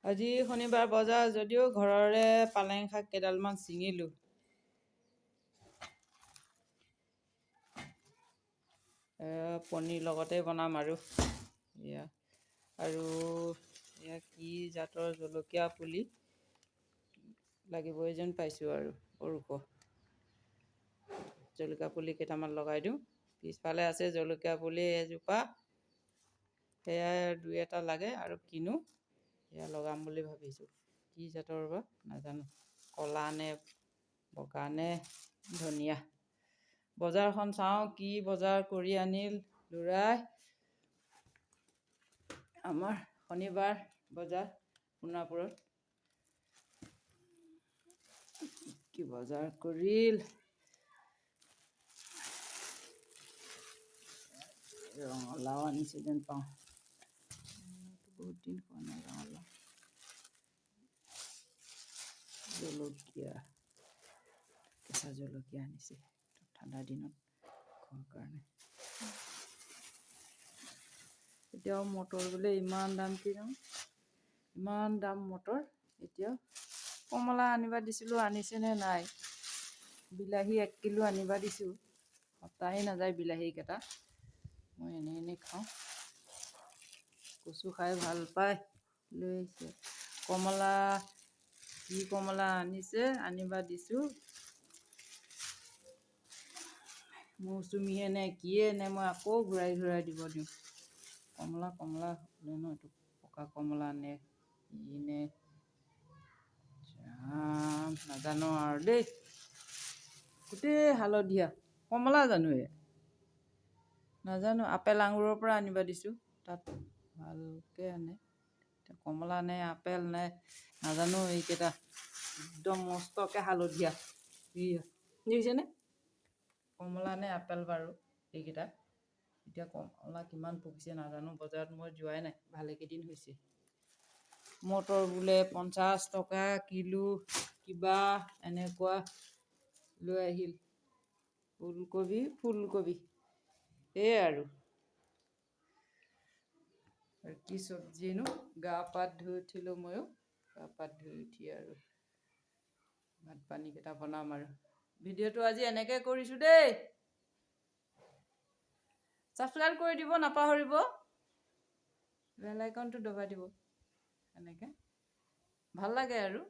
আজি শনিবাৰ বজাৰ যদিও ঘৰৰে পালেং শাক কেইডালমান ছিঙিলোঁ। পনীৰ লগতে বনাম আৰু এয়া কি জাতৰ জলকীয়া পুলি লাগিবই যেন পাইছোঁ আৰু সৰু জলকীয়া পুলি কেইটামান লগাই দিওঁ। পিছফালে আছে জলকীয়া পুলি এজোপা, সেয়াই দুই এটা লাগে আৰু কিনো সেয়া লগাম বুলি ভাবিছোঁ। কি জাতৰ বা নাজানো, ক'লা নে বগা নে ধনিয়া। বজাৰখন চাওঁ কি বজাৰ কৰি আনিল ল'ৰাই। আমাৰ শনিবাৰ বজাৰ সোণাপুৰত কি বজাৰ কৰিল। ৰঙালাও আনিছে যেন পাওঁ, বহুত দিন খোৱা নাই ৰঙালাও। জলকীয়া, কেঁচা জলকীয়া আনিছে ঠাণ্ডা দিনত খোৱাৰ কাৰণে। এতিয়াও মটৰ বোলে ইমান দাম, কিনো ইমান দাম মটৰ। এতিয়াও কমলা আনিবা দিছিলোঁ, আনিছেনে নাই। বিলাহী 1 কিলো আনিবা দিছোঁ, সপ্তাহেই নাযায় বিলাহীকেইটা। মই এনেই খাওঁ, কচু খাই ভাল পায় লৈ আহিছে। কমলা কি কমলা আনিছে, আনিবা দিছোঁ। মৌচুমীয়ে নে কিয়ে নে, মই আকৌ ঘূৰাই দিব দিওঁ। কমলা বোলে ন, এইটো পকা কমলা নে কি নে নাজানো আৰু দেই। গোটেই হালধীয়া কমলা জানো এয়া, নাজানো। আপেল আঙুৰৰ পৰা আনিবা দিছোঁ, তাত ভালকৈ আনে। কমলা নে আপেল নে নাজানো, এইকেইটা একদম মস্তকৈ হালধীয়া দেখিছেনে। কমলা নে আপেল বাৰু এইকেইটা। এতিয়া কমলা কিমান পকিছে নাজানো, বজাৰত মই যোৱাই নাই, ভালেকেইদিন হৈছে। মটৰ বোলে 50 টকা কিলো, কিবা এনেকুৱা লৈ আহিল। ফুলকবি সেয়াই আৰু কি চব্জিনো। গা পাত ধুই উঠিলোঁ ময়ো, গা পাত ধুই উঠি আৰু ভাত পানীকেইটা বনাম আৰু। ভিডিঅ'টো আজি এনেকৈ কৰিছোঁ দেই। ছাবস্ক্ৰাইব কৰি দিব নাপাহৰিব, বেল আইকনটো দবাই দিব। এনেকৈ ভাল লাগে আৰু।